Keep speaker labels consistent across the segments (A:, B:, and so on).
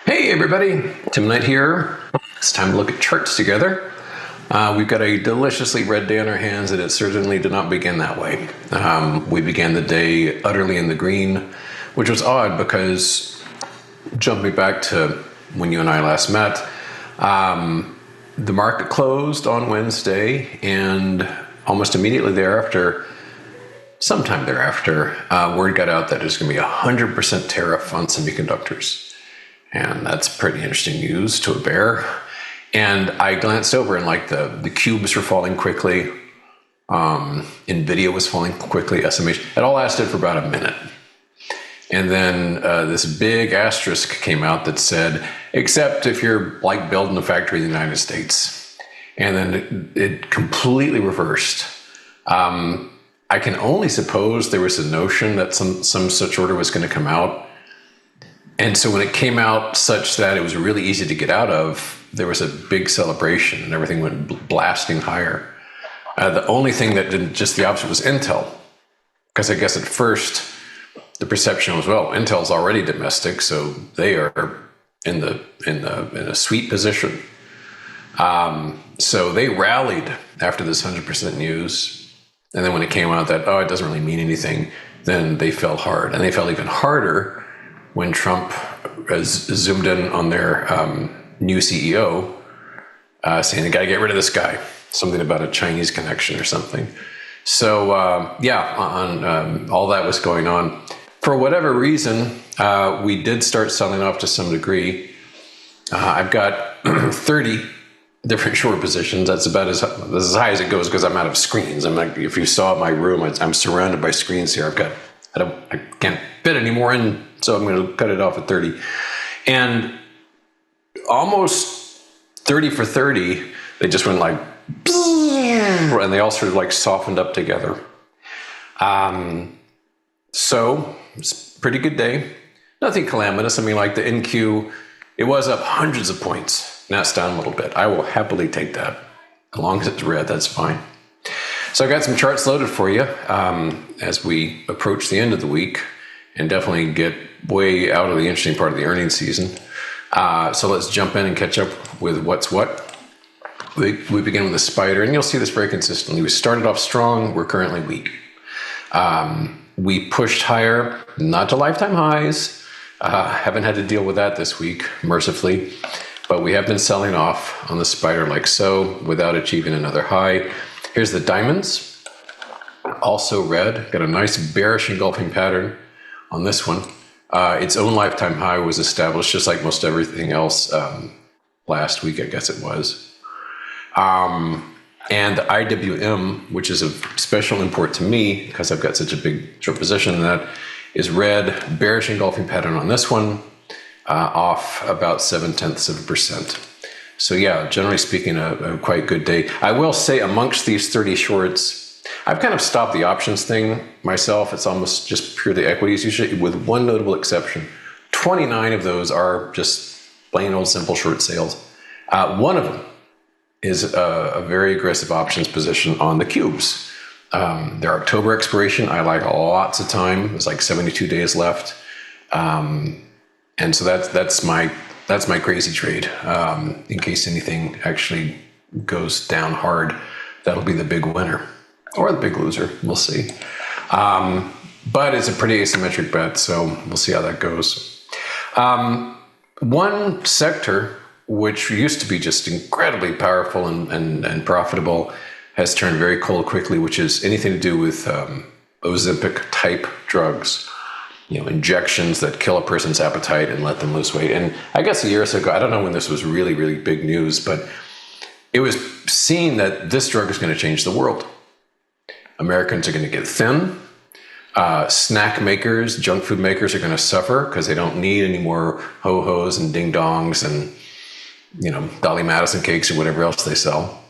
A: Hey everybody, Tim Knight here. It's time to look at charts together. We've got a deliciously red day on our hands, and it certainly did not begin that way. We began the day utterly in the green, which was odd because, jumping back to when you and I last met, the market closed on Wednesday, and almost immediately thereafter, sometime thereafter, word got out that there's going to be 100% tariff on semiconductors. And that's pretty interesting news to a bear. And I glanced over and the cubes were falling quickly. NVIDIA was falling quickly. SMH. It all lasted for about a minute. And then this big asterisk came out that said, except if you're building a factory in the United States. And then it completely reversed. I can only suppose there was a notion that some such order was going to come out. And so when it came out such that it was really easy to get out of, there was a big celebration and everything went blasting higher. The only thing that did just the opposite was Intel. Because I guess at first the perception was, well, Intel's already domestic, so they are in a sweet position. So they rallied after this 100% news. And then when it came out that, it doesn't really mean anything, then they fell hard. And they fell even harder when Trump zoomed in on their new CEO, saying they got to get rid of this guy, something about a Chinese connection or something. So all that was going on. For whatever reason, we did start selling off to some degree. I've got 30 different short positions. That's about as high as it goes because I'm out of screens. If you saw my room, I'm surrounded by screens here. I can't fit any more in, so I'm going to cut it off at 30. And almost 30 for 30, they just went and they all sort of softened up together. So it's a pretty good day. Nothing calamitous. The NQ, it was up hundreds of points. Now it's down a little bit. I will happily take that. As long as it's red, that's fine. So I got some charts loaded for you as we approach the end of the week and definitely get way out of the interesting part of the earnings season. So let's jump in and catch up with what's what. We begin with the spider, and you'll see this very consistently. We started off strong. We're currently weak. We pushed higher, not to lifetime highs. Haven't had to deal with that this week, mercifully. But we have been selling off on the spider like so without achieving another high. Here's the diamonds, also red. Got a nice bearish engulfing pattern on this one. Its own lifetime high was established, just like most everything else last week, I guess it was. And the IWM, which is a special import to me because I've got such a big short position in that, is red, bearish engulfing pattern on this one, off about 0.7%. So yeah, generally speaking, a quite good day. I will say amongst these 30 shorts, I've kind of stopped the options thing myself. It's almost just purely equities usually, with one notable exception. 29 of those are just plain old simple short sales. One of them is a very aggressive options position on the cubes. Their October expiration, I like lots of time. There's 72 days left. And so that's my crazy trade. In case anything actually goes down hard, that'll be the big winner or the big loser. We'll see. But it's a pretty asymmetric bet, so we'll see how that goes. One sector, which used to be just incredibly powerful and profitable, has turned very cold quickly, which is anything to do with Ozempic type drugs. Injections that kill a person's appetite and let them lose weight. And I guess a year or so ago, I don't know when this was really, really big news, but it was seen that this drug is going to change the world. Americans are going to get thin. Snack makers, junk food makers are going to suffer because they don't need any more ho-hos and ding-dongs and, Dolly Madison cakes or whatever else they sell.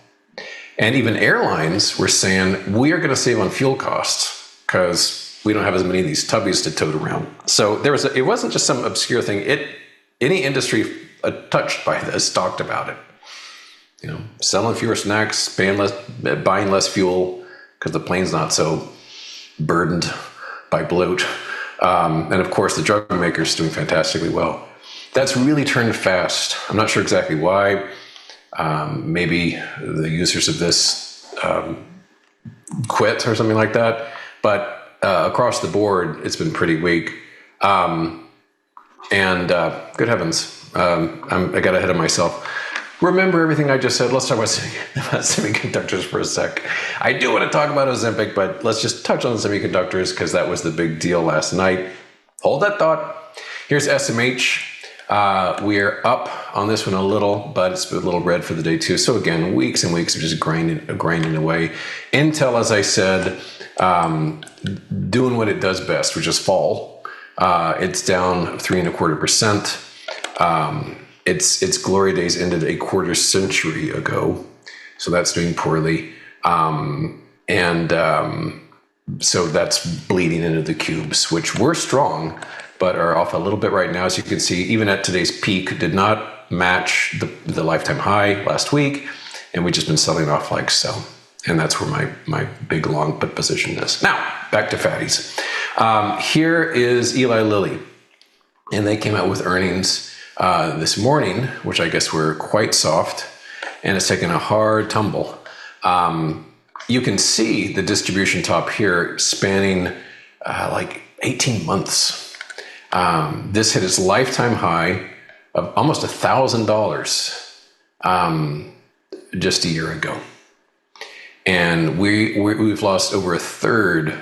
A: And even airlines were saying, we are going to save on fuel costs because we don't have as many of these tubbies to tote around. So it wasn't just some obscure thing. Any industry touched by this talked about it. Selling fewer snacks, buying less fuel because the plane's not so burdened by bloat. And of course, the drug makers doing fantastically well. That's really turned fast. I'm not sure exactly why. Maybe the users of this quit or something like that. But across the board, it's been pretty weak. Good heavens, I got ahead of myself. Remember everything I just said. Let's talk about semiconductors for a sec. I do want to talk about Ozempic, but let's just touch on semiconductors because that was the big deal last night. Hold that thought. Here's SMH. We're up on this one a little, but it's a little red for the day too. So again, weeks and weeks of just grinding away. Intel, as I said, doing what it does best, which is fall. It's down 3.25%. Its glory days ended a quarter century ago, so that's doing poorly. So that's bleeding into the cubes, which were strong, but are off a little bit right now. As you can see, even at today's peak, did not match the lifetime high last week, and we've just been selling off like so. And that's where my big long put position is. Now, back to fatties. Here is Eli Lilly, and they came out with earnings this morning, which I guess were quite soft, and it's taken a hard tumble. You can see the distribution top here spanning like 18 months. This hit its lifetime high of almost $1,000 just a year ago. And we've lost over a third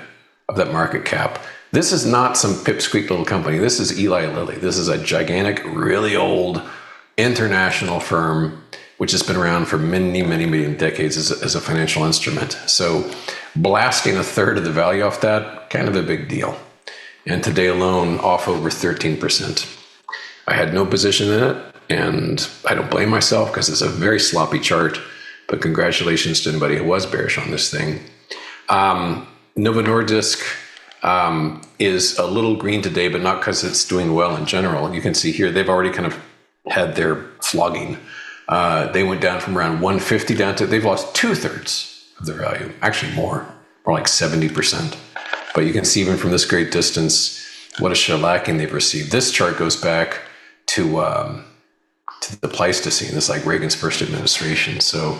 A: of that market cap. This is not some pipsqueak little company. This is Eli Lilly. This is a gigantic, really old international firm, which has been around for many, many, many decades as a financial instrument. So blasting a third of the value off that, kind of a big deal. And today alone, off over 13%. I had no position in it, and I don't blame myself because it's a very sloppy chart, but congratulations to anybody who was bearish on this thing. Novo Nordisk is a little green today, but not because it's doing well in general. You can see here, they've already kind of had their flogging. They went down from around 150 down to, they've lost 2/3 of their value, actually more like 70%. But you can see even from this great distance, what a shellacking they've received. This chart goes back to the Pleistocene. This is like Reagan's first administration. So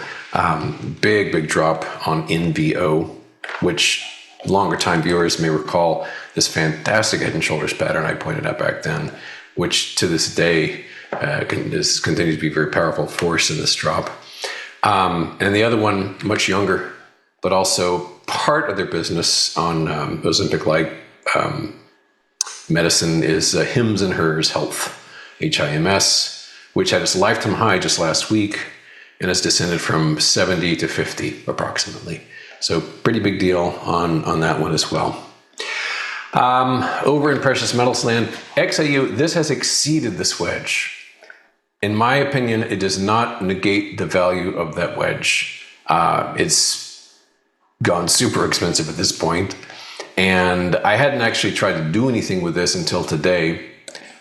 A: big drop on NVO, which longer time viewers may recall this fantastic head and shoulders pattern I pointed out back then, which to this day continues to be a very powerful force in this drop. And the other one, much younger, but also part of their business on Ozempic-like medicine is Hims and Hers Health, HIMS, which had its lifetime high just last week and has descended from 70 to 50 approximately. So pretty big deal on that one as well. Over in precious metals land, XAU, this has exceeded this wedge. In my opinion, it does not negate the value of that wedge. It's gone super expensive at this point, and I hadn't actually tried to do anything with this until today.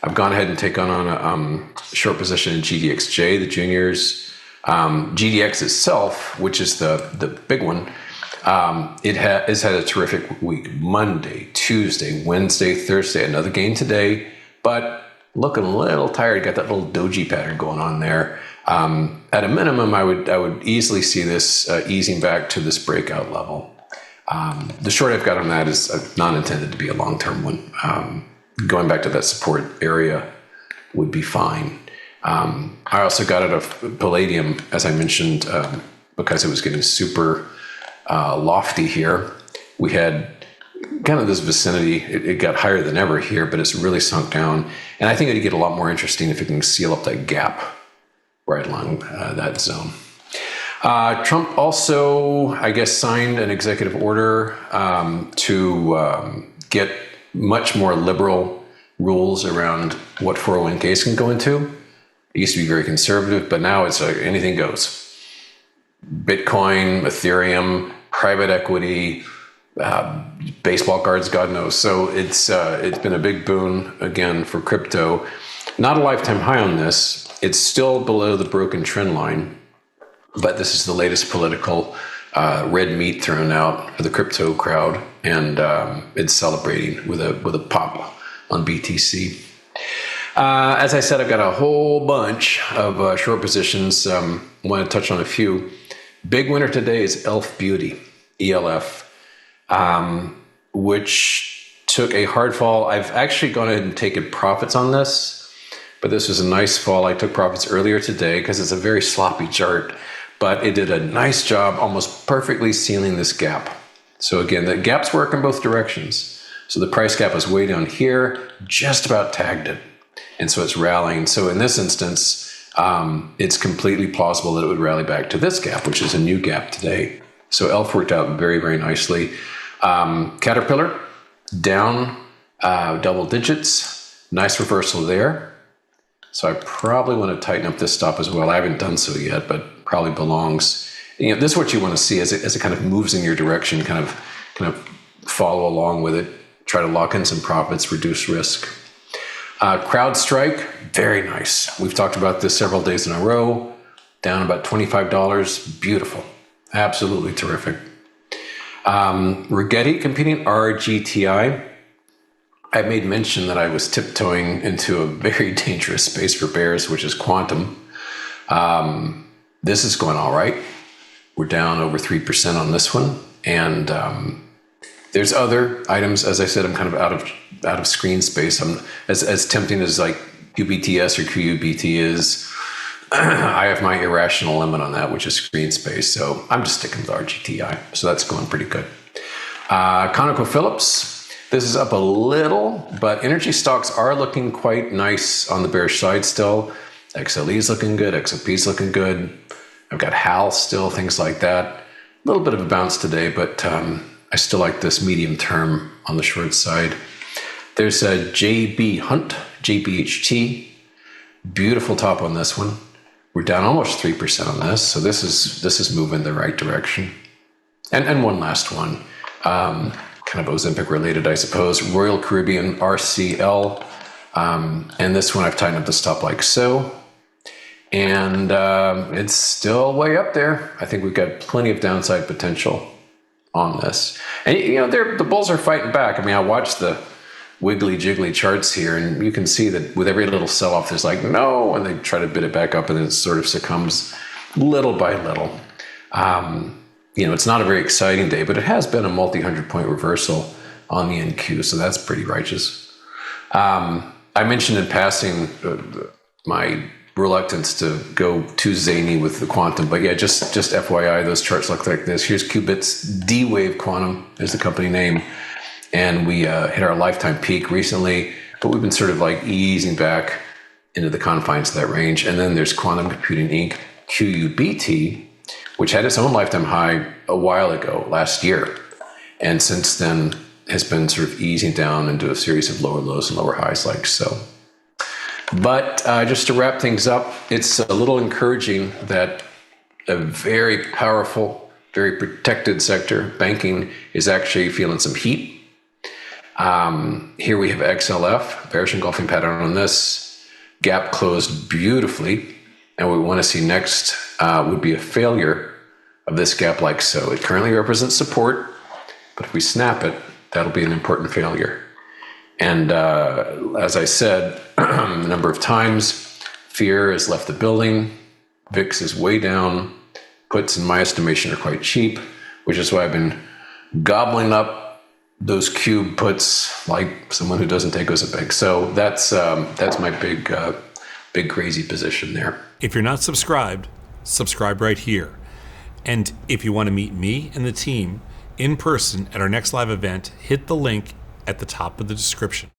A: I've gone ahead and taken on a short position in GDXJ, the juniors. GDX itself, which is the big one, it has had a terrific week. Monday, Tuesday, Wednesday, Thursday, another gain today, but looking a little tired. Got that little doji pattern going on there. At a minimum, I would easily see this easing back to this breakout level. The short I've got on that is not intended to be a long-term one. Going back to that support area would be fine. I also got out of palladium, as I mentioned, because it was getting super lofty here. We had kind of this vicinity. It got higher than ever here, but it's really sunk down. And I think it'd get a lot more interesting if it can seal up that gap right along that zone. Trump also, I guess, signed an executive order to get much more liberal rules around what 401ks can go into. It used to be very conservative, but now it's anything goes. Bitcoin, Ethereum, private equity, baseball cards, God knows. So it's been a big boon again for crypto. Not a lifetime high on this. It's still below the broken trend line, but this is the latest political red meat thrown out for the crypto crowd, and it's celebrating with a pop on BTC. As I said, I've got a whole bunch of short positions. I want to touch on a few. Big winner today is Elf Beauty, ELF, which took a hard fall. I've actually gone ahead and taken profits on this, but this was a nice fall. I took profits earlier today because it's a very sloppy chart, but it did a nice job almost perfectly sealing this gap. So again, the gaps work in both directions. So the price gap was way down here, just about tagged it. And so it's rallying. So in this instance, it's completely plausible that it would rally back to this gap, which is a new gap today. So ELF worked out very, very nicely. Caterpillar down double digits. Nice reversal there. So I probably want to tighten up this stop as well. I haven't done so yet, but probably belongs. This is what you want to see as it kind of moves in your direction, kind of follow along with it. Try to lock in some profits, reduce risk. CrowdStrike, very nice. We've talked about this several days in a row. Down about $25. Beautiful. Absolutely terrific. Rigetti competing RGTI. I made mention that I was tiptoeing into a very dangerous space for bears, which is quantum. This is going all right. We're down over 3% on this one. And there's other items. As I said, I'm kind of out of screen space. I'm as tempting as like QBTS or QUBT is. I have my irrational limit on that, which is screen space. So I'm just sticking with RGTI. So that's going pretty good. ConocoPhillips, this is up a little, but energy stocks are looking quite nice on the bearish side still. XLE is looking good. XOP is looking good. I've got HAL still, things like that. A little bit of a bounce today, but I still like this medium term on the short side. There's a JB Hunt, JBHT. Beautiful top on this one. We're down almost 3% on this, so this is moving the right direction. And one last one, kind of Ozempic related, I suppose. Royal Caribbean RCL, and this one I've tightened up the stop like so. And it's still way up there. I think we've got plenty of downside potential on this. And the bulls are fighting back. I mean, I watched the wiggly jiggly charts here, and you can see that with every little sell-off, there's like, no, and they try to bid it back up, and it sort of succumbs little by little. It's not a very exciting day, but it has been a multi-100-point reversal on the NQ, so that's pretty righteous. I mentioned in passing my reluctance to go too zany with the quantum, but yeah, just FYI, those charts look like this. Here's Qubit's D-Wave Quantum is the company name, and we hit our lifetime peak recently, but we've been sort of like easing back into the confines of that range. And then there's Quantum Computing Inc., QUBT, which had its own lifetime high a while ago, last year, and since then has been sort of easing down into a series of lower lows and lower highs like so. But just to wrap things up, it's a little encouraging that a very powerful, very protected sector, banking, is actually feeling some heat. Here we have XLF, bearish engulfing pattern on this. Gap closed beautifully. And what we want to see next would be a failure of this gap like so. It currently represents support, but if we snap it, that'll be an important failure. And as I said a number of times, fear has left the building. VIX is way down. Puts, in my estimation, are quite cheap, which is why I've been gobbling up those cube puts like someone who doesn't take Ozempic. So that's my big crazy position there.
B: If you're not subscribed, subscribe right here. And if you want to meet me and the team in person at our next live event, hit the link at the top of the description.